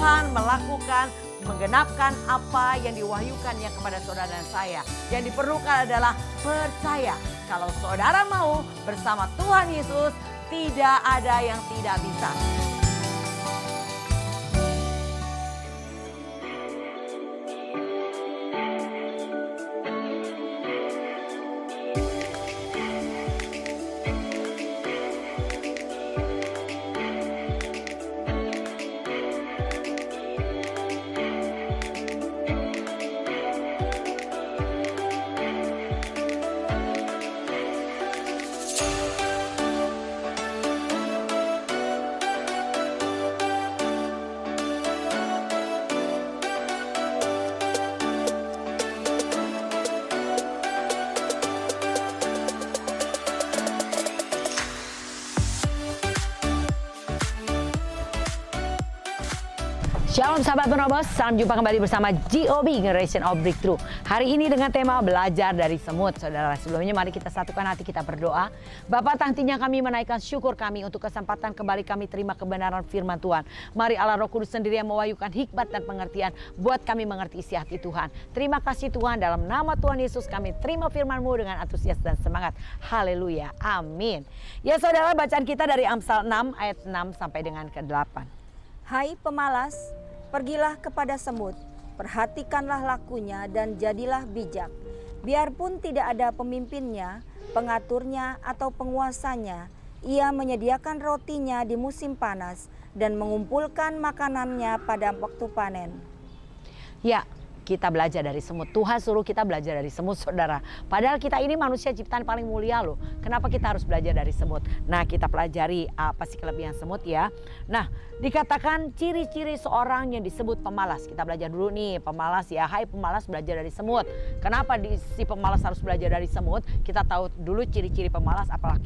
Tuhan melakukan, menggenapkan apa yang diwahyukannya kepada saudara dan saya. Yang diperlukan adalah percaya. Kalau saudara mau bersama Tuhan Yesus, tidak ada yang tidak bisa. Shalom sahabat Penobos, salam jumpa kembali bersama GOB, Generation of Breakthrough. Hari ini dengan tema belajar dari semut. Saudara, sebelumnya mari kita satukan hati, kita berdoa. Bapa, tahtinya kami menaikkan syukur kami untuk kesempatan kembali kami terima kebenaran firman Tuhan. Mari Allah Roh Kudus sendiri yang mewahyukan hikmat dan pengertian buat kami mengerti isi hati Tuhan. Terima kasih Tuhan, dalam nama Tuhan Yesus kami terima firman-Mu dengan antusias dan semangat. Haleluya, amin. Ya saudara, bacaan kita dari Amsal 6 ayat 6 sampai dengan ke-8. Hai pemalas, pergilah kepada semut, perhatikanlah lakunya dan jadilah bijak. Biarpun tidak ada pemimpinnya, pengaturnya atau penguasanya, ia menyediakan rotinya di musim panas dan mengumpulkan makanannya pada waktu panen. Ya, kita belajar dari semut. Tuhan suruh kita belajar dari semut, saudara. Padahal kita ini manusia ciptaan paling mulia loh. Kenapa kita harus belajar dari semut? Nah, kita pelajari apa sih kelebihan semut ya. Nah, dikatakan ciri-ciri seorang yang disebut pemalas. Kita belajar dulu nih, pemalas ya. Hai pemalas, belajar dari semut. Kenapa si pemalas harus belajar dari semut? Kita tahu dulu ciri-ciri pemalas, apakah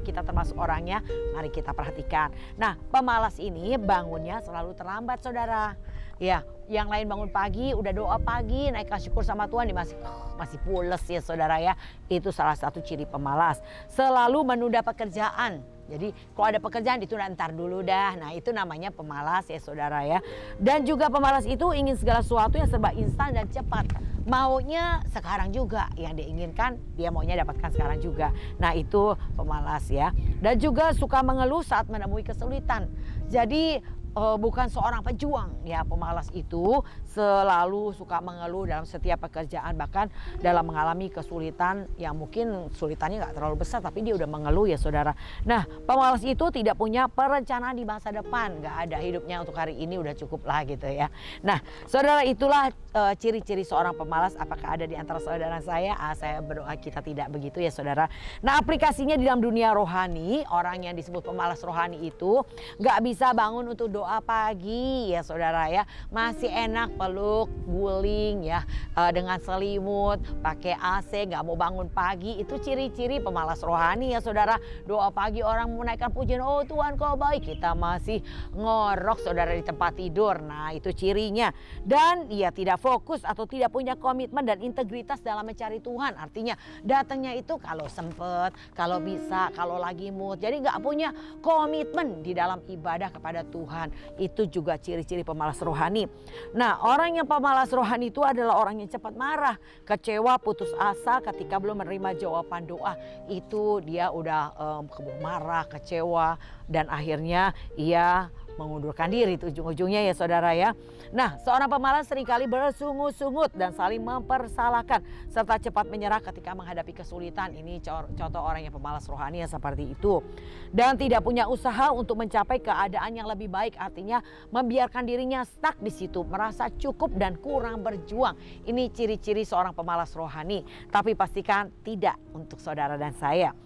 kita termasuk orangnya? Mari kita perhatikan. Nah, pemalas ini bangunnya selalu terlambat, saudara. Ya, yang lain bangun pagi, udah doa pagi, naikkan syukur sama Tuhan, masih pules ya saudara ya. Itu salah satu ciri pemalas. Selalu menunda pekerjaan. Jadi kalau ada pekerjaan ditunda, ntar dulu dah. Nah itu namanya pemalas ya saudara ya. Dan juga pemalas itu ingin segala sesuatu yang serba instan dan cepat. Maunya sekarang juga, yang diinginkan dia maunya dapatkan sekarang juga. Nah itu pemalas ya. Dan juga suka mengeluh saat menemui kesulitan. Jadi bukan seorang pejuang ya, pemalas itu selalu suka mengeluh dalam setiap pekerjaan, bahkan dalam mengalami kesulitan yang mungkin kesulitannya nggak terlalu besar tapi dia udah mengeluh ya saudara. Nah pemalas itu tidak punya perencanaan di masa depan, nggak ada, hidupnya untuk hari ini udah cukup lah gitu ya. Nah saudara, itulah ciri-ciri seorang pemalas. Apakah ada di antara saudara saya? Saya berdoa kita tidak begitu ya saudara. Nah aplikasinya di dalam dunia rohani, orang yang disebut pemalas rohani itu nggak bisa bangun untuk doa pagi ya saudara ya. Masih enak peluk, guling ya dengan selimut, pakai AC, nggak mau bangun pagi. Itu ciri-ciri pemalas rohani ya saudara. Doa pagi orang menaikkan pujian, oh Tuhan kau baik, kita masih ngorok saudara di tempat tidur. Nah itu cirinya. Dan ia tidak fokus atau tidak punya komitmen dan integritas dalam mencari Tuhan. Artinya datangnya itu kalau sempet, kalau bisa, kalau lagi mood. Jadi nggak punya komitmen di dalam ibadah kepada Tuhan. Itu juga ciri-ciri pemalas rohani. Nah orang yang pemalas rohani itu adalah orang yang cepat marah, kecewa, putus asa ketika belum menerima jawaban doa. Itu dia udah marah, kecewa, dan akhirnya ia mengundurkan diri. Itu ujung-ujungnya ya saudara ya. Nah seorang pemalas seringkali bersungut-sungut dan saling mempersalahkan serta cepat menyerah ketika menghadapi kesulitan. Ini contoh orang yang pemalas rohani yang seperti itu. Dan tidak punya usaha untuk mencapai keadaan yang lebih baik. Artinya membiarkan dirinya stuck di situ, merasa cukup dan kurang berjuang. Ini ciri-ciri seorang pemalas rohani. Tapi pastikan tidak untuk saudara dan saya.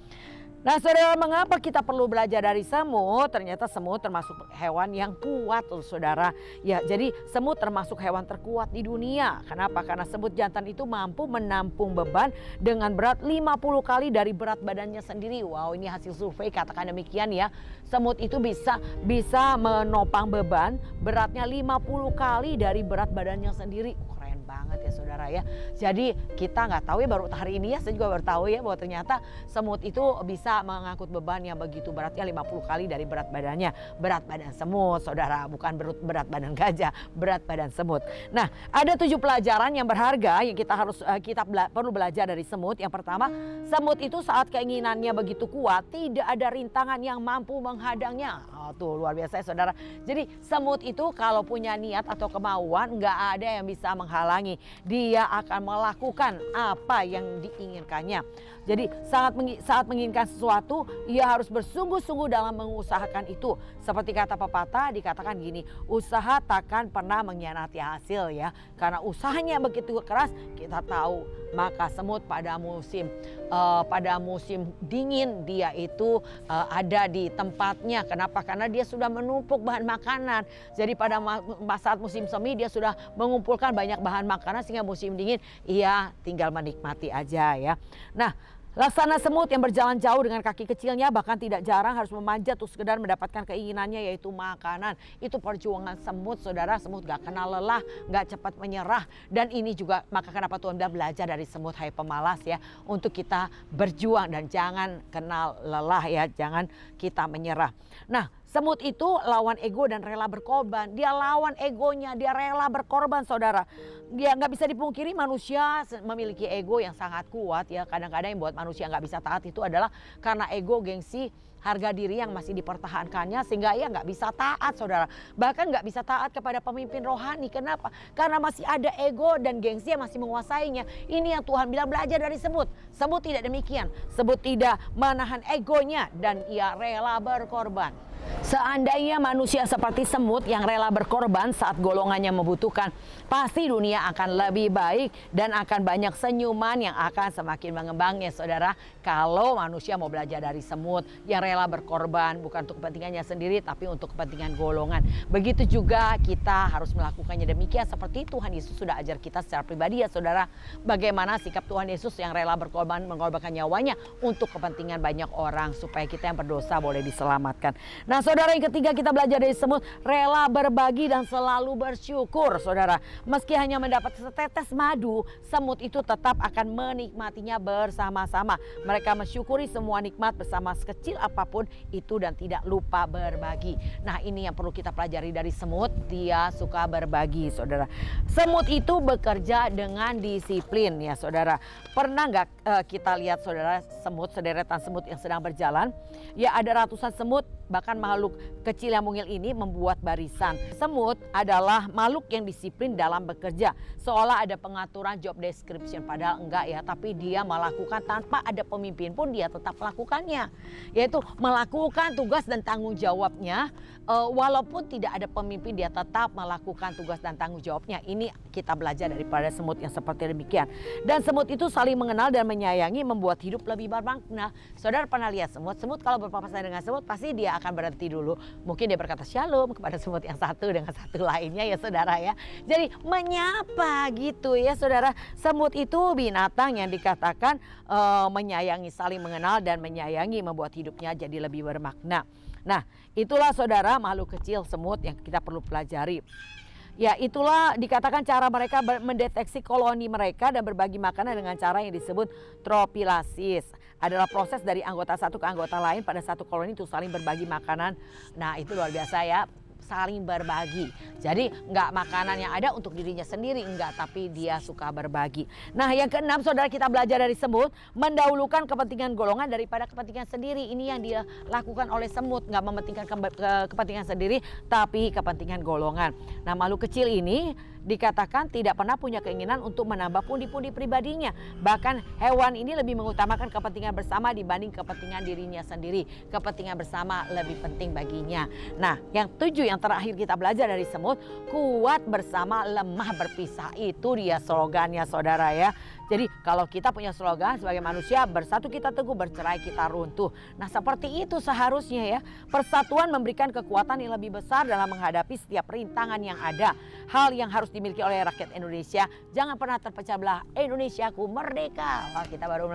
Nah saudara, mengapa kita perlu belajar dari semut? Ternyata semut termasuk hewan yang kuat loh saudara. Ya, jadi semut termasuk hewan terkuat di dunia. Kenapa? Karena semut jantan itu mampu menampung beban dengan berat 50 kali dari berat badannya sendiri. Wow, ini hasil survei katakan demikian ya. Semut itu bisa menopang beban beratnya 50 kali dari berat badannya sendiri. Keren banget ya saudara ya. Jadi kita nggak tahu ya, baru hari ini ya saya juga baru tahu ya bahwa ternyata semut itu bisa mengangkut beban yang begitu berat ya, 50 kali dari berat badannya. Berat badan semut saudara, bukan berat badan gajah, berat badan semut. Nah, ada 7 pelajaran yang berharga yang kita perlu belajar dari semut. Yang pertama, semut itu saat keinginannya begitu kuat, tidak ada rintangan yang mampu menghadangnya. Oh, tuh luar biasa ya saudara. Jadi semut itu kalau punya niat atau kemauan, nggak ada yang bisa menghalangi. Dia akan melakukan apa yang diinginkannya. Jadi saat menginginkan sesuatu, ia harus bersungguh-sungguh dalam mengusahakan itu. Seperti kata pepatah dikatakan gini, usaha takkan pernah mengkhianati hasil ya. Karena usahanya begitu keras, kita tahu. Maka semut pada musim dingin dia itu ada di tempatnya. Kenapa? Karena dia sudah menumpuk bahan makanan. Jadi pada saat musim semi dia sudah mengumpulkan banyak bahan makanan, sehingga musim dingin ia tinggal menikmati aja ya. Nah, laksana semut yang berjalan jauh dengan kaki kecilnya, bahkan tidak jarang harus memanjat untuk sekedar mendapatkan keinginannya, yaitu makanan. Itu perjuangan semut saudara. Semut gak kenal lelah, gak cepat menyerah. Dan ini juga maka kenapa Tuhan bilang belajar dari semut hai pemalas ya, untuk kita berjuang dan jangan kenal lelah ya, jangan kita menyerah. Nah, semut itu lawan ego dan rela berkorban. Dia lawan egonya, dia rela berkorban saudara. Dia nggak bisa dipungkiri manusia memiliki ego yang sangat kuat ya. Kadang-kadang yang buat manusia nggak bisa taat itu adalah karena ego, gengsi, harga diri yang masih dipertahankannya, sehingga ia nggak bisa taat saudara. Bahkan nggak bisa taat kepada pemimpin rohani. Kenapa? Karena masih ada ego dan gengsi yang masih menguasainya. Ini yang Tuhan bilang belajar dari semut. Semut tidak demikian. Semut tidak menahan egonya dan ia rela berkorban. Seandainya manusia seperti semut yang rela berkorban saat golongannya membutuhkan, pasti dunia akan lebih baik dan akan banyak senyuman yang akan semakin mengembangnya saudara. Kalau manusia mau belajar dari semut yang rela berkorban, bukan untuk kepentingannya sendiri tapi untuk kepentingan golongan. Begitu juga kita harus melakukannya demikian, seperti Tuhan Yesus sudah ajar kita secara pribadi ya saudara. Bagaimana sikap Tuhan Yesus yang rela berkorban, mengorbankan nyawanya untuk kepentingan banyak orang, supaya kita yang berdosa boleh diselamatkan. Nah saudara, yang ketiga kita belajar dari semut, rela berbagi dan selalu bersyukur saudara. Meski hanya mendapat setetes madu, semut itu tetap akan menikmatinya bersama-sama. Mereka mensyukuri semua nikmat bersama sekecil apapun itu dan tidak lupa berbagi. Nah ini yang perlu kita pelajari dari semut, dia suka berbagi saudara. Semut itu bekerja dengan disiplin ya saudara. Pernah nggak kita lihat saudara sederetan semut yang sedang berjalan? Ya ada ratusan semut, bahkan makhluk kecil yang mungil ini membuat barisan. Semut adalah makhluk yang disiplin dalam bekerja. Seolah ada pengaturan job description, padahal enggak ya. Tapi dia melakukan tanpa ada pemimpin pun dia tetap melakukannya. Yaitu melakukan tugas dan tanggung jawabnya. Walaupun tidak ada pemimpin dia tetap melakukan tugas dan tanggung jawabnya. Ini kita belajar daripada semut yang seperti demikian. Dan semut itu saling mengenal dan menyayangi, membuat hidup lebih bermakna. Saudara pernah lihat semut? Semut kalau berpapasan dengan semut pasti dia akan berhenti dulu. Mungkin dia berkata shalom kepada semut yang satu dengan satu lainnya ya saudara ya. Jadi menyapa gitu ya saudara. Semut itu binatang yang dikatakan menyayangi, saling mengenal dan menyayangi, membuat hidupnya jadi lebih bermakna. Nah itulah saudara makhluk kecil semut yang kita perlu pelajari. Ya itulah dikatakan cara mereka mendeteksi koloni mereka dan berbagi makanan dengan cara yang disebut tropilasis. Adalah proses dari anggota satu ke anggota lain pada satu koloni untuk saling berbagi makanan. Nah itu luar biasa ya, saling berbagi. Jadi nggak makanan yang ada untuk dirinya sendiri, enggak, tapi dia suka berbagi. Nah yang keenam saudara, kita belajar dari semut, mendahulukan kepentingan golongan daripada kepentingan sendiri. Ini yang dia lakukan oleh semut, nggak mementingkan kepentingan sendiri tapi kepentingan golongan. Nah makhluk kecil ini dikatakan tidak pernah punya keinginan untuk menambah pundi-pundi pribadinya. Bahkan hewan ini lebih mengutamakan kepentingan bersama dibanding kepentingan dirinya sendiri. Kepentingan bersama lebih penting baginya. Nah yang tujuh, yang terakhir kita belajar dari semut, kuat bersama lemah berpisah. Itu dia slogannya saudara ya. Jadi kalau kita punya slogan sebagai manusia, bersatu kita teguh, bercerai kita runtuh. Nah seperti itu seharusnya ya. Persatuan memberikan kekuatan yang lebih besar dalam menghadapi setiap rintangan yang ada. Hal yang harus dimiliki oleh rakyat Indonesia. Jangan pernah terpecah belah. Indonesiaku merdeka. Wah, kita baru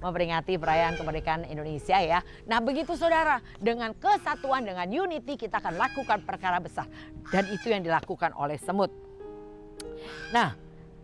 memperingati perayaan kemerdekaan Indonesia ya. Nah begitu saudara, dengan kesatuan, dengan unity kita akan lakukan perkara besar. Dan itu yang dilakukan oleh semut. Nah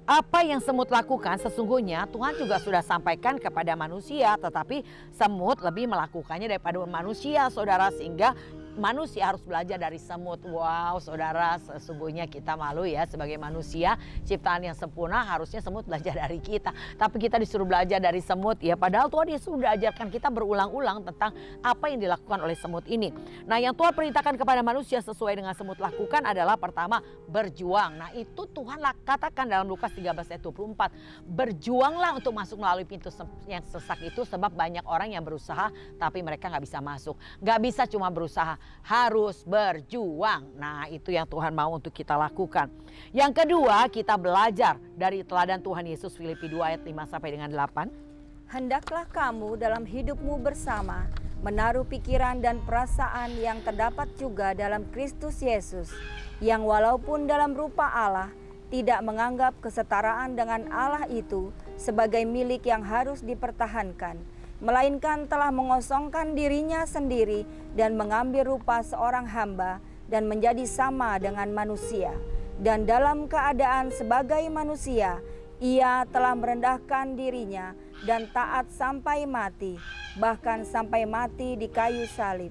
Apa yang semut lakukan sesungguhnya Tuhan juga sudah sampaikan kepada manusia, tetapi semut lebih melakukannya daripada manusia, saudara, sehingga manusia harus belajar dari semut. Wow, saudara, sesungguhnya kita malu ya sebagai manusia ciptaan yang sempurna, harusnya semut belajar dari kita. Tapi kita disuruh belajar dari semut ya, padahal Tuhan Yesus sudah ajarkan kita berulang-ulang tentang apa yang dilakukan oleh semut ini. Nah, yang Tuhan perintahkan kepada manusia sesuai dengan semut lakukan adalah pertama, berjuang. Nah, itu Tuhan katakan dalam Lukas 13 ayat 24. Berjuanglah untuk masuk melalui pintu yang sesak itu, sebab banyak orang yang berusaha tapi mereka nggak bisa masuk. Nggak bisa cuma berusaha, harus berjuang. Nah, itu yang Tuhan mau untuk kita lakukan. Yang kedua, kita belajar dari teladan Tuhan Yesus, Filipi 2 ayat 5 sampai dengan 8. Hendaklah kamu dalam hidupmu bersama menaruh pikiran dan perasaan yang terdapat juga dalam Kristus Yesus, yang walaupun dalam rupa Allah tidak menganggap kesetaraan dengan Allah itu sebagai milik yang harus dipertahankan, melainkan telah mengosongkan dirinya sendiri dan mengambil rupa seorang hamba dan menjadi sama dengan manusia. Dan dalam keadaan sebagai manusia, ia telah merendahkan dirinya dan taat sampai mati, bahkan sampai mati di kayu salib.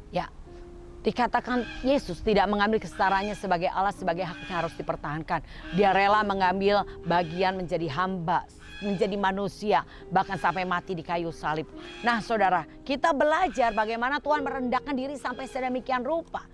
Ya, dikatakan Yesus tidak mengambil kesetaraannya sebagai Allah sebagai hak yang harus dipertahankan. Dia rela mengambil bagian menjadi hamba, menjadi manusia, bahkan sampai mati di kayu salib. Nah, saudara, kita belajar bagaimana Tuhan merendahkan diri sampai sedemikian rupa.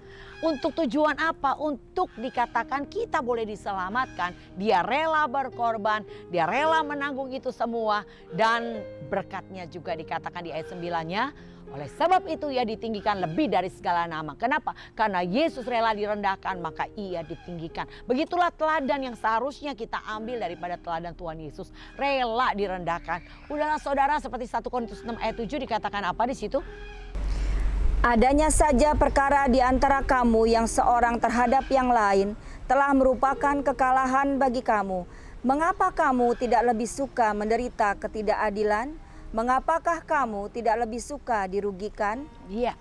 Untuk tujuan apa? Untuk dikatakan kita boleh diselamatkan. Dia rela berkorban, dia rela menanggung itu semua. Dan berkatnya juga dikatakan di ayat 9-nya, oleh sebab itu ia ditinggikan lebih dari segala nama. Kenapa? Karena Yesus rela direndahkan, maka ia ditinggikan. Begitulah teladan yang seharusnya kita ambil daripada teladan Tuhan Yesus. Rela direndahkan. Udahlah saudara, seperti 1 Korintus 6 ayat 7 dikatakan apa di situ? Adanya saja perkara di antara kamu yang seorang terhadap yang lain telah merupakan kekalahan bagi kamu. Mengapa kamu tidak lebih suka menderita ketidakadilan? Mengapakah kamu tidak lebih suka dirugikan? Iya,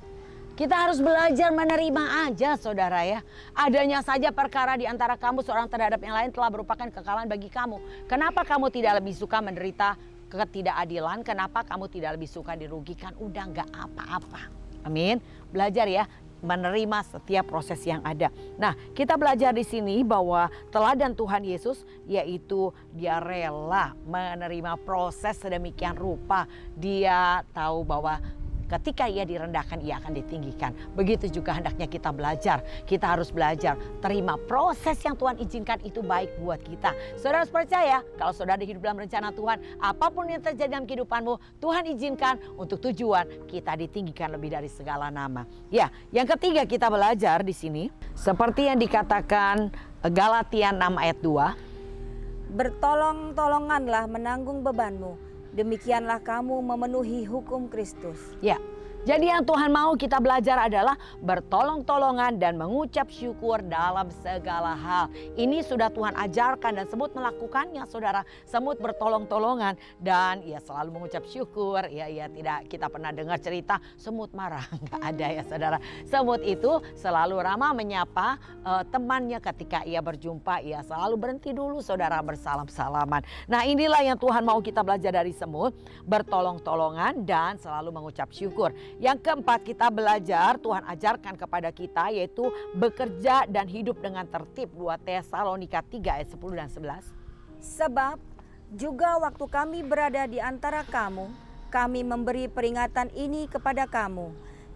kita harus belajar menerima aja saudara ya. Adanya saja perkara di antara kamu seorang terhadap yang lain telah merupakan kekalahan bagi kamu. Kenapa kamu tidak lebih suka menderita ketidakadilan? Kenapa kamu tidak lebih suka dirugikan? Udah nggak apa-apa. Amin. Belajar ya, menerima setiap proses yang ada. Nah, kita belajar di sini bahwa teladan Tuhan Yesus yaitu dia rela menerima proses sedemikian rupa. Dia tahu bahwa ketika ia direndahkan, ia akan ditinggikan. Begitu juga hendaknya kita belajar. Kita harus belajar terima proses yang Tuhan izinkan, itu baik buat kita. Saudara harus percaya kalau saudara hidup dalam rencana Tuhan, apapun yang terjadi dalam kehidupanmu, Tuhan izinkan untuk tujuan kita ditinggikan lebih dari segala nama. Ya, yang ketiga kita belajar di sini seperti yang dikatakan Galatia 6 ayat 2. Bertolong-tolonganlah menanggung bebanmu. Demikianlah kamu memenuhi hukum Kristus. Ya, jadi yang Tuhan mau kita belajar adalah bertolong-tolongan dan mengucap syukur dalam segala hal. Ini sudah Tuhan ajarkan dan semut melakukannya saudara. Semut bertolong-tolongan dan ia selalu mengucap syukur. Ya, tidak kita pernah dengar cerita semut marah. Enggak ada ya saudara. Semut itu selalu ramah menyapa temannya ketika ia berjumpa. Ia selalu berhenti dulu saudara, bersalam-salaman. Nah, inilah yang Tuhan mau kita belajar dari semut. Bertolong-tolongan dan selalu mengucap syukur. Yang keempat kita belajar Tuhan ajarkan kepada kita yaitu bekerja dan hidup dengan tertib. 2 Tesalonika 3 ayat 10 dan 11. Sebab juga waktu kami berada di antara kamu, kami memberi peringatan ini kepada kamu.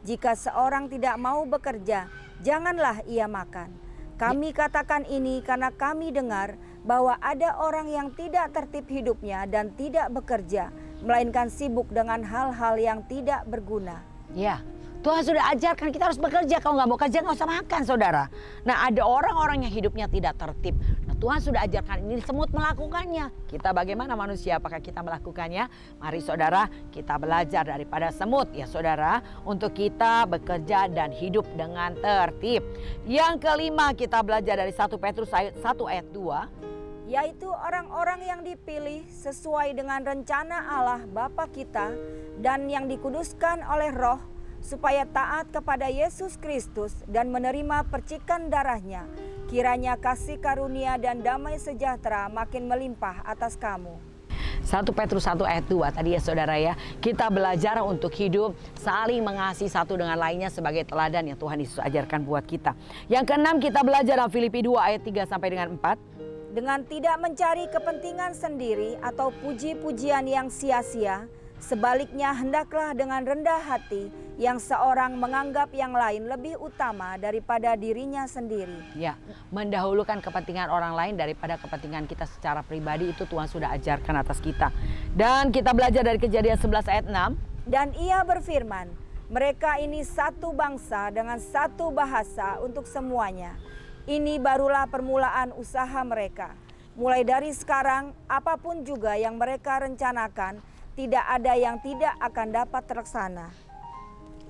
Jika seorang tidak mau bekerja, janganlah ia makan. Kami katakan ini karena kami dengar bahwa ada orang yang tidak tertib hidupnya dan tidak bekerja, melainkan sibuk dengan hal-hal yang tidak berguna. Ya, Tuhan sudah ajarkan kita harus bekerja. Kalau nggak mau kerja nggak usah makan saudara. Nah, ada orang-orang yang hidupnya tidak tertib. Nah, Tuhan sudah ajarkan ini, semut melakukannya. Kita bagaimana manusia, apakah kita melakukannya? Mari saudara, kita belajar daripada semut ya saudara, untuk kita bekerja dan hidup dengan tertib. Yang kelima kita belajar dari 1 Petrus 1 ayat 2. Yaitu orang-orang yang dipilih sesuai dengan rencana Allah Bapa kita dan yang dikuduskan oleh Roh supaya taat kepada Yesus Kristus dan menerima percikan darahnya. Kiranya kasih karunia dan damai sejahtera makin melimpah atas kamu. 1 Petrus 1 ayat 2 tadi ya saudara ya. Kita belajar untuk hidup saling mengasihi satu dengan lainnya sebagai teladan yang Tuhan Yesus ajarkan buat kita. Yang keenam kita belajar dalam Filipi 2 ayat 3 sampai dengan 4. Dengan tidak mencari kepentingan sendiri atau puji-pujian yang sia-sia, sebaliknya hendaklah dengan rendah hati yang seorang menganggap yang lain lebih utama daripada dirinya sendiri. Ya, mendahulukan kepentingan orang lain daripada kepentingan kita secara pribadi itu Tuhan sudah ajarkan atas kita. Dan kita belajar dari Kejadian 11 ayat 6. Dan ia berfirman, mereka ini satu bangsa dengan satu bahasa untuk semuanya. Ini barulah permulaan usaha mereka. Mulai dari sekarang, apapun juga yang mereka rencanakan, tidak ada yang tidak akan dapat terlaksana.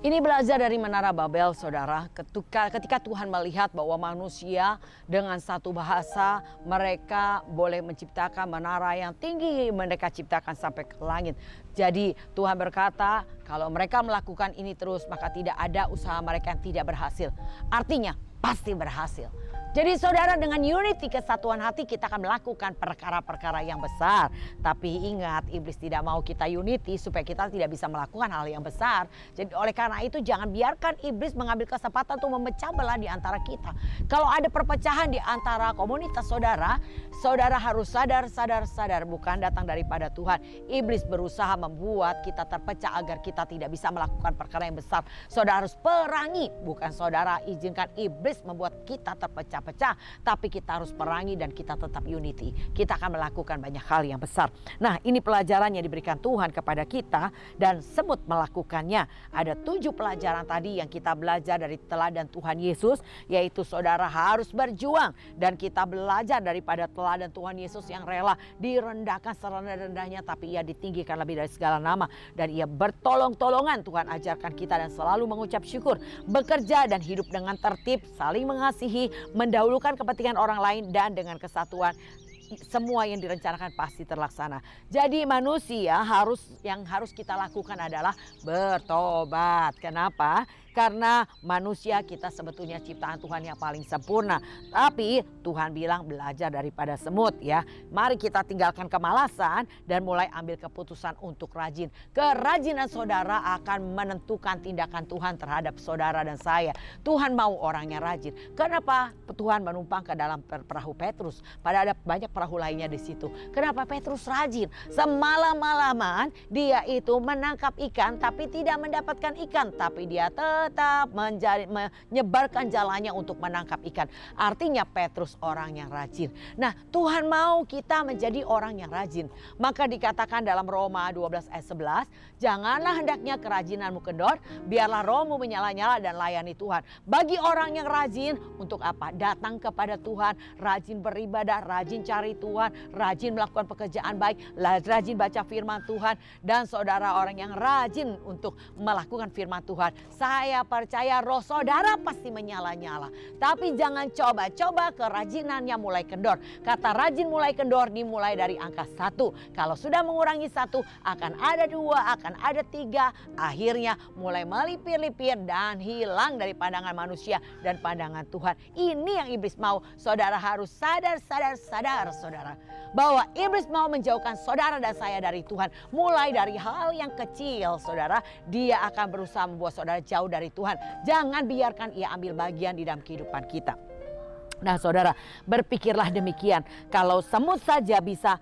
Ini belajar dari Menara Babel, saudara. Ketika Tuhan melihat bahwa manusia dengan satu bahasa, mereka boleh menciptakan menara yang tinggi, mereka ciptakan sampai ke langit. Jadi Tuhan berkata, kalau mereka melakukan ini terus, maka tidak ada usaha mereka yang tidak berhasil. Artinya, pasti berhasil. Jadi saudara, dengan unity, kesatuan hati, kita akan melakukan perkara-perkara yang besar. Tapi ingat, iblis tidak mau kita unity supaya kita tidak bisa melakukan hal yang besar. Jadi oleh karena itu jangan biarkan iblis mengambil kesempatan untuk memecah belah di antara kita. Kalau ada perpecahan di antara komunitas saudara, saudara harus sadar bukan datang daripada Tuhan. Iblis berusaha membuat kita terpecah agar kita tidak bisa melakukan perkara yang besar. Saudara harus perangi, bukan saudara izinkan iblis membuat kita terpecah-pecah, tapi kita harus perangi dan kita tetap unity. Kita akan melakukan banyak hal yang besar. Nah, ini pelajaran yang diberikan Tuhan kepada kita dan semut melakukannya. Ada 7 pelajaran tadi yang kita belajar dari teladan Tuhan Yesus, yaitu saudara harus berjuang, dan kita belajar daripada teladan Tuhan Yesus yang rela direndahkan serendah-rendahnya, tapi ia ditinggikan lebih dari segala nama, dan ia bertolong-tolongan. Tuhan ajarkan kita dan selalu mengucap syukur, bekerja dan hidup dengan tertib, saling mengasihi, mendahulukan kepentingan orang lain, dan dengan kesatuan semua yang direncanakan pasti terlaksana. Jadi manusia yang harus kita lakukan adalah bertobat. Kenapa? Karena manusia kita sebetulnya ciptaan Tuhan yang paling sempurna. Tapi Tuhan bilang belajar daripada semut ya. Mari kita tinggalkan kemalasan dan mulai ambil keputusan untuk rajin. Kerajinan saudara akan menentukan tindakan Tuhan terhadap saudara dan saya. Tuhan mau orang yang rajin. Kenapa Tuhan menumpang ke dalam perahu Petrus? Padahal ada banyak perahu lainnya di situ. Kenapa Petrus rajin? Semalam-malaman dia itu menangkap ikan tapi tidak mendapatkan ikan. Tapi dia tetap menyebarkan jalannya untuk menangkap ikan. Artinya Petrus orang yang rajin. Nah, Tuhan mau kita menjadi orang yang rajin. Maka dikatakan dalam Roma 12 ayat 11, janganlah hendaknya kerajinanmu kendor, biarlah rohmu menyala-nyala dan layani Tuhan. Bagi orang yang rajin, untuk apa? Datang kepada Tuhan, rajin beribadah, rajin cari Tuhan, rajin melakukan pekerjaan baik, rajin baca firman Tuhan, dan saudara orang yang rajin untuk melakukan firman Tuhan. Saya percaya roh saudara pasti menyala-nyala. Tapi jangan coba-coba kerajinannya mulai kendor. Kata rajin mulai kendor dimulai dari angka 1. Kalau sudah mengurangi 1 akan ada 2, akan ada 3. Akhirnya mulai melipir-lipir dan hilang dari pandangan manusia dan pandangan Tuhan. Ini yang iblis mau. Saudara harus sadar saudara. Bahwa iblis mau menjauhkan saudara dan saya dari Tuhan. Mulai dari hal yang kecil saudara. Dia akan berusaha membuat saudara jauh dari Tuhan. Jangan biarkan ia ambil bagian di dalam kehidupan kita. Nah saudara, berpikirlah demikian. Kalau semut saja bisa,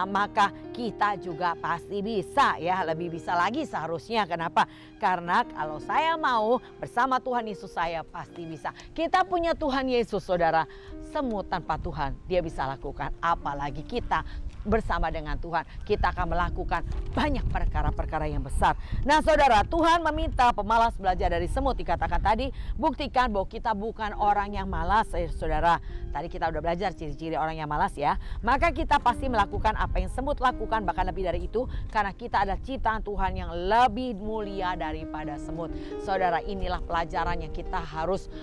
maka kita juga pasti bisa ya. Lebih bisa lagi seharusnya. Kenapa? Karena kalau saya mau bersama Tuhan Yesus, saya pasti bisa. Kita punya Tuhan Yesus saudara. Semut tanpa Tuhan dia bisa lakukan. Apalagi kita bersama dengan Tuhan, kita akan melakukan banyak perkara-perkara yang besar. Nah saudara, Tuhan meminta pemalas belajar dari semut. Dikatakan tadi, buktikan bahwa kita bukan orang yang malas saudara. Tadi kita udah belajar ciri-ciri orang yang malas ya. Maka kita pasti melakukan apa yang semut lakukan, bahkan lebih dari itu, karena kita adalah ciptaan Tuhan yang lebih mulia daripada semut. Saudara, inilah pelajaran yang kita harus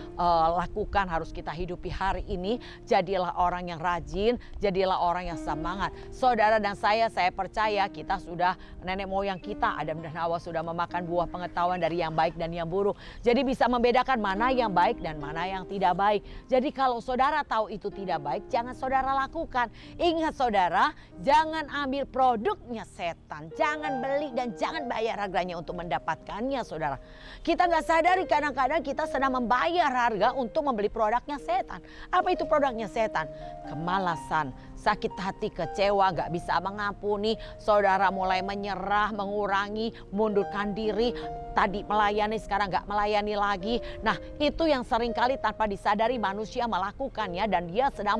lakukan, harus kita hidupi hari ini. Jadilah orang yang rajin, jadilah orang yang semangat. saudara dan saya percaya kita sudah, nenek moyang kita Adam dan Hawa sudah memakan buah pengetahuan dari yang baik dan yang buruk. Jadi bisa membedakan mana yang baik dan mana yang tidak baik. Jadi kalau saudara tahu itu tidak baik, jangan saudara lakukan. Ingat saudara, jangan ambil produknya setan. Jangan beli dan jangan bayar harganya untuk mendapatkannya saudara. Kita nggak sadari kadang-kadang kita sedang membayar harga untuk membeli produknya setan. Apa itu produknya setan? Kemalasan, sakit hati, kecewa, gak bisa mengampuni, saudara mulai menyerah, mengurangi, mundurkan diri, tadi melayani sekarang gak melayani lagi. Nah itu yang seringkali tanpa disadari manusia melakukannya dan dia sedang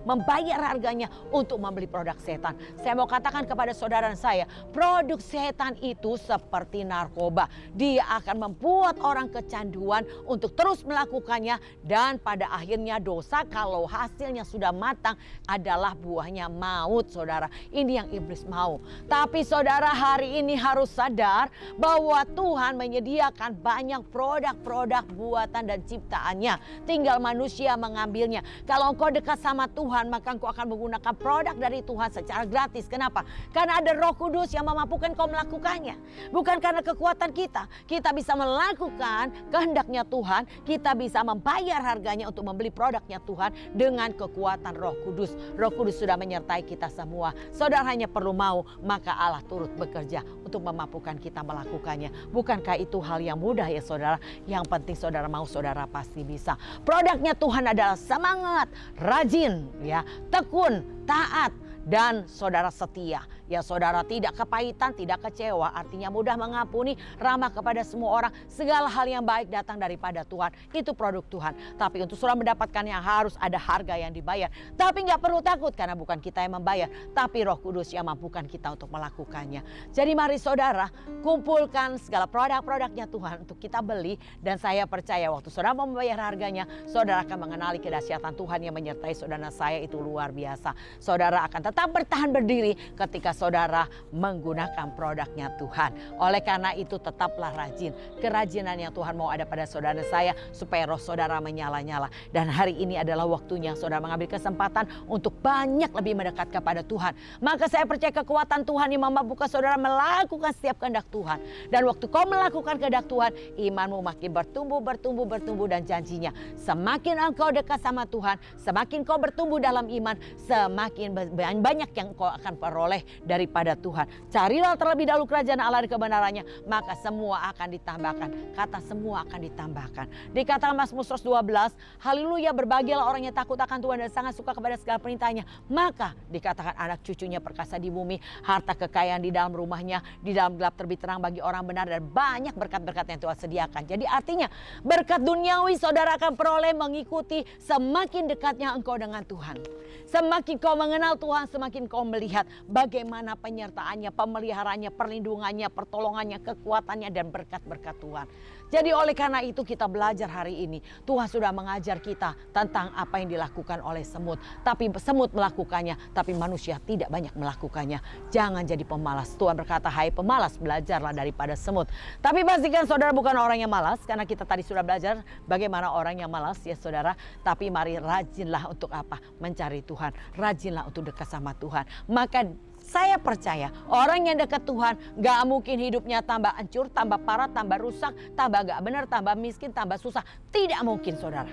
membayar harganya untuk membeli produk setan. Saya mau katakan kepada saudara dan saya, produk setan itu seperti narkoba. Dia akan membuat orang kecanduan untuk terus melakukannya dan pada akhirnya dosa kalau hasilnya sudah matang adalah buahnya maut saudara. Ini yang iblis mau. Tapi saudara hari ini harus sadar bahwa Tuhan menyediakan banyak produk-produk buatan dan ciptaannya. Tinggal manusia mengambilnya. Kalau engkau dekat sama Tuhan maka engkau akan menggunakan produk dari Tuhan secara gratis. Kenapa? Karena ada Roh Kudus yang memampukan kau melakukannya. Bukan karena kekuatan kita. Kita bisa melakukan kehendaknya Tuhan. Kita bisa membayar harganya untuk membeli produknya Tuhan dengan kekuatan Roh Kudus. Roh Kudus sudah menyertai kita semua. Saudara hanya perlu mau, maka Allah turut bekerja untuk memampukan kita melakukannya. Bukankah itu hal yang mudah ya saudara? Yang penting saudara mau, saudara pasti bisa. Produknya Tuhan adalah semangat, rajin, ya, tekun, taat, dan saudara setia. Ya saudara tidak kepahitan, tidak kecewa. Artinya mudah mengampuni, ramah kepada semua orang. Segala hal yang baik datang daripada Tuhan. Itu produk Tuhan. Tapi untuk saudara mendapatkannya harus ada harga yang dibayar. Tapi gak perlu takut karena bukan kita yang membayar. Tapi Roh Kudus yang mampukan kita untuk melakukannya. Jadi mari saudara kumpulkan segala produk-produknya Tuhan untuk kita beli. Dan saya percaya waktu saudara mau membayar harganya, saudara akan mengenali kedahsyatan Tuhan yang menyertai saudara. Saya itu luar biasa. Saudara akan tetap bertahan berdiri ketika saudara menggunakan produknya Tuhan. Oleh karena itu tetaplah rajin. Kerajinan yang Tuhan mau ada pada saudara saya supaya roh saudara menyala-nyala. Dan hari ini adalah waktunya saudara mengambil kesempatan untuk banyak lebih mendekat kepada Tuhan. Maka saya percaya kekuatan Tuhan yang memampukan saudara melakukan setiap kehendak Tuhan. Dan waktu kau melakukan kehendak Tuhan, imanmu makin bertumbuh dan janjinya semakin engkau dekat sama Tuhan, semakin kau bertumbuh dalam iman, semakin banyak yang kau akan peroleh daripada Tuhan. Carilah terlebih dahulu kerajaan Allah dan kebenarannya, maka semua akan ditambahkan. Kata semua akan ditambahkan. Dikatakan Mazmur 112, haleluya, berbahagialah orang yang takut akan Tuhan dan sangat suka kepada segala perintahnya. Maka dikatakan anak cucunya perkasa di bumi, harta kekayaan di dalam rumahnya, di dalam gelap terbit terang bagi orang benar, dan banyak berkat-berkat yang Tuhan sediakan. Jadi artinya berkat duniawi saudara akan peroleh mengikuti semakin dekatnya engkau dengan Tuhan. Semakin kau mengenal Tuhan, semakin kau melihat bagaimana penyertaannya, pemeliharaannya, perlindungannya, pertolongannya, kekuatannya, dan berkat-berkat Tuhan. Jadi oleh karena itu kita belajar hari ini. Tuhan sudah mengajar kita tentang apa yang dilakukan oleh semut. Tapi semut melakukannya, tapi manusia tidak banyak melakukannya. Jangan jadi pemalas. Tuhan berkata, hai pemalas, belajarlah daripada semut. Tapi pastikan saudara bukan orang yang malas. Karena kita tadi sudah belajar bagaimana orang yang malas ya saudara. Tapi mari rajinlah untuk apa? Mencari Tuhan. Rajinlah untuk dekat sama Tuhan. Maka saya percaya orang yang dekat Tuhan gak mungkin hidupnya tambah hancur, tambah parah, tambah rusak, tambah gak benar, tambah miskin, tambah susah. Tidak mungkin saudara.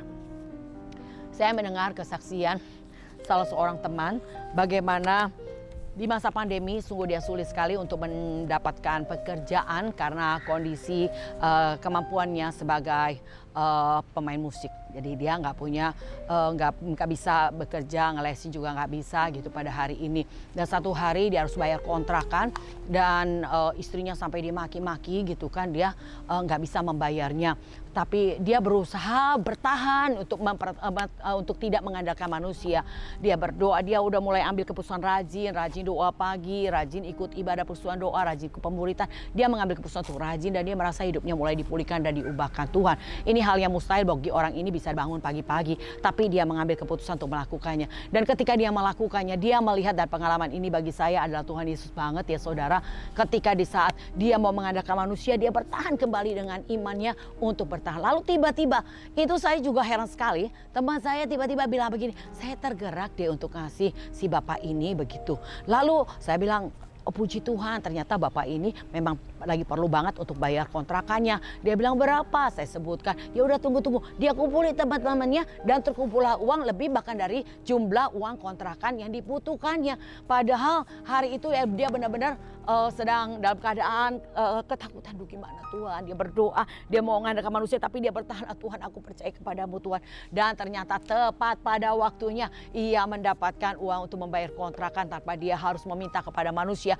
Saya mendengar kesaksian salah seorang teman bagaimana di masa pandemi sungguh dia sulit sekali untuk mendapatkan pekerjaan karena kondisi kemampuannya sebagai pemain musik. Jadi dia nggak punya, nggak bisa bekerja, ngelesin juga nggak bisa gitu pada hari ini. Dan satu hari dia harus bayar kontrakan dan istrinya sampai dimaki-maki gitu kan, dia nggak bisa membayarnya. Tapi dia berusaha bertahan untuk tidak mengandalkan manusia. Dia berdoa, dia udah mulai ambil keputusan rajin doa pagi, rajin ikut ibadah persekutuan doa, rajin ke pemuritan. Dia mengambil keputusan untuk rajin dan dia merasa hidupnya mulai dipulihkan dan diubahkan Tuhan. Ini Ini hal yang mustahil bagi orang ini bisa bangun pagi-pagi, tapi dia mengambil keputusan untuk melakukannya. Dan ketika dia melakukannya, dia melihat, dan pengalaman ini bagi saya adalah Tuhan Yesus banget ya saudara. Ketika di saat dia mau mengandalkan manusia, dia bertahan kembali dengan imannya untuk bertahan. Lalu tiba-tiba, itu saya juga heran sekali, teman saya tiba-tiba bilang begini, saya tergerak deh untuk ngasih si bapak ini begitu. Lalu saya bilang, oh, puji Tuhan, ternyata bapak ini memang lagi perlu banget untuk bayar kontrakannya. Dia bilang berapa? Saya sebutkan. Ya udah tunggu. Dia kumpulin teman-temannya dan terkumpullah uang lebih bahkan dari jumlah uang kontrakan yang dibutuhkannya. Padahal hari itu ya dia benar-benar sedang dalam keadaan ketakutan. Duh gimana Tuhan? Dia berdoa, dia mau mengandalkan manusia tapi dia bertahan. Tuhan, aku percaya kepadamu Tuhan. Dan ternyata tepat pada waktunya ia mendapatkan uang untuk membayar kontrakan tanpa dia harus meminta kepada manusia.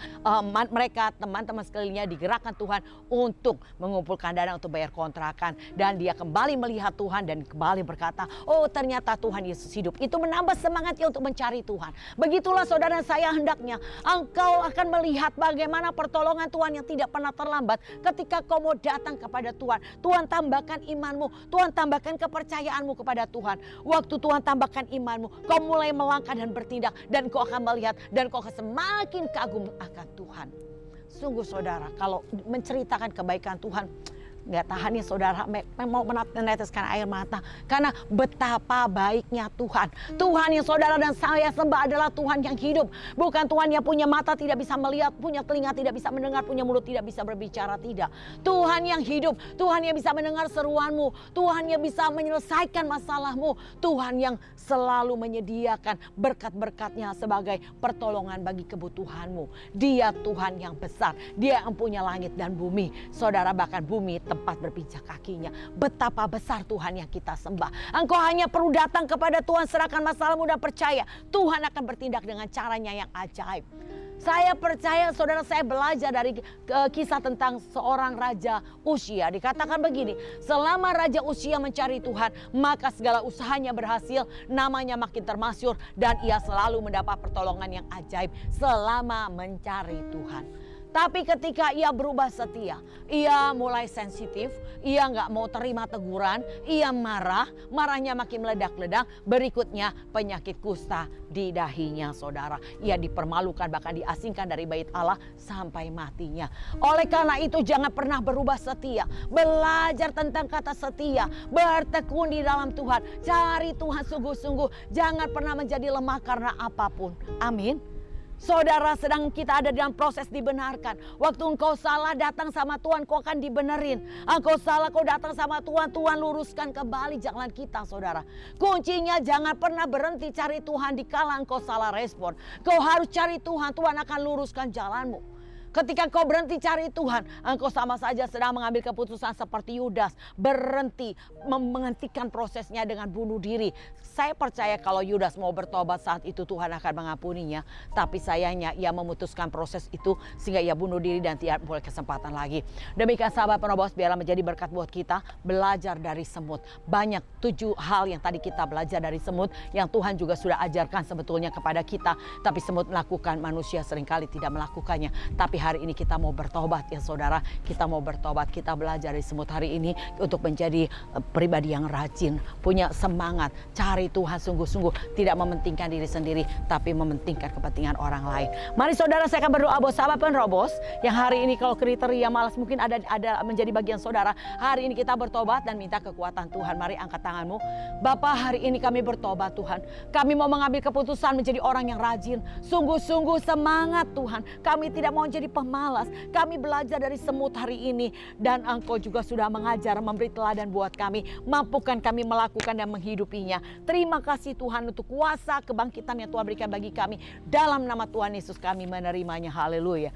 Mereka teman-teman sekelilingnya digerakkan Tuhan untuk mengumpulkan dana untuk bayar kontrakan, dan dia kembali melihat Tuhan dan kembali berkata, oh ternyata Tuhan Yesus hidup. Itu menambah semangatnya untuk mencari Tuhan. Begitulah saudara, saya hendaknya engkau akan melihat bagaimana pertolongan Tuhan yang tidak pernah terlambat ketika kau mau datang kepada Tuhan. Tuhan tambahkan imanmu, Tuhan tambahkan kepercayaanmu kepada Tuhan. Waktu Tuhan tambahkan imanmu, kau mulai melangkah dan bertindak, dan kau akan melihat dan kau akan semakin kagum akan Tuhan. Sungguh saudara, kalau menceritakan kebaikan Tuhan, nggak tahan ya saudara, mau meneteskan air mata karena betapa baiknya Tuhan. Tuhan yang saudara dan saya sembah adalah Tuhan yang hidup, bukan Tuhan yang punya mata tidak bisa melihat, punya telinga tidak bisa mendengar, punya mulut tidak bisa berbicara, tidak. Tuhan yang hidup, Tuhan yang bisa mendengar seruanmu, Tuhan yang bisa menyelesaikan masalahmu, Tuhan yang selalu menyediakan berkat-berkatnya sebagai pertolongan bagi kebutuhanmu. Dia Tuhan yang besar, Dia yang punya langit dan bumi. Saudara, bahkan bumi tempat berpijak kakinya. Betapa besar Tuhan yang kita sembah. Engkau hanya perlu datang kepada Tuhan, serahkan masalahmu dan percaya Tuhan akan bertindak dengan caranya yang ajaib. Saya percaya saudara, saya belajar dari kisah tentang seorang Raja Uzia. Dikatakan begini, selama Raja Uzia mencari Tuhan, maka segala usahanya berhasil, namanya makin termasyhur, dan ia selalu mendapat pertolongan yang ajaib selama mencari Tuhan. Tapi ketika ia berubah setia, ia mulai sensitif, ia nggak mau terima teguran, ia marah, marahnya makin meledak-ledak. Berikutnya penyakit kusta di dahinya saudara. Ia dipermalukan, bahkan diasingkan dari bait Allah sampai matinya. Oleh karena itu jangan pernah berubah setia. Belajar tentang kata setia, bertekun di dalam Tuhan. Cari Tuhan sungguh-sungguh, jangan pernah menjadi lemah karena apapun. Amin. Saudara, sedang kita ada dalam proses dibenarkan. Waktu engkau salah, datang sama Tuhan, kau akan dibenerin. Engkau salah, kau datang sama Tuhan, Tuhan luruskan kembali jalan kita saudara. Kuncinya jangan pernah berhenti cari Tuhan di kala engkau salah respon. Kau harus cari Tuhan, Tuhan akan luruskan jalanmu. Ketika kau berhenti cari Tuhan, engkau sama saja sedang mengambil keputusan seperti Yudas. Berhenti, menghentikan prosesnya dengan bunuh diri. Saya percaya kalau Yudas mau bertobat saat itu Tuhan akan mengampuninya. Tapi sayangnya ia memutuskan proses itu sehingga ia bunuh diri dan tidak boleh kesempatan lagi. Demikian sahabat penerobos, biarlah menjadi berkat buat kita. Belajar dari semut. Banyak 7 hal yang tadi kita belajar dari semut yang Tuhan juga sudah ajarkan sebetulnya kepada kita. Tapi semut melakukan, manusia seringkali tidak melakukannya. Tapi hari ini kita mau bertobat ya saudara. Kita mau bertobat, kita belajar dari semut hari ini untuk menjadi pribadi yang rajin, punya semangat, cari Tuhan sungguh-sungguh, tidak mementingkan diri sendiri tapi mementingkan kepentingan orang lain. Mari saudara, saya akan berdoa buat sahabat penerobos yang hari ini kalau kriteria malas mungkin ada menjadi bagian saudara. Hari ini kita bertobat dan minta kekuatan Tuhan. Mari angkat tanganmu. Bapa, hari ini kami bertobat Tuhan. Kami mau mengambil keputusan menjadi orang yang rajin, sungguh-sungguh semangat Tuhan. Kami tidak mau jadi pemalas. Kami belajar dari semut hari ini, dan Engkau juga sudah mengajar, memberi teladan buat kami, mampukan kami melakukan dan menghidupinya. Terima kasih Tuhan untuk kuasa kebangkitan yang Tuhan berikan bagi kami. Dalam nama Tuhan Yesus kami menerimanya. Haleluya.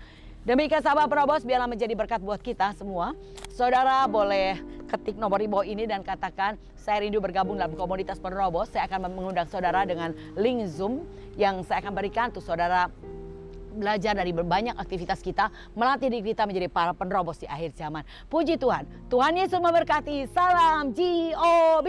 Demikian sahabat penerobos, biarlah menjadi berkat buat kita semua. Saudara boleh ketik nomor di bawah ini dan katakan, saya rindu bergabung dalam komunitas penerobos. Saya akan mengundang saudara dengan link Zoom yang saya akan berikan untuk saudara belajar dari berbanyak aktivitas kita, melatih diri kita menjadi para penerobos di akhir zaman. Puji Tuhan. Tuhan Yesus memberkati. Salam GOB.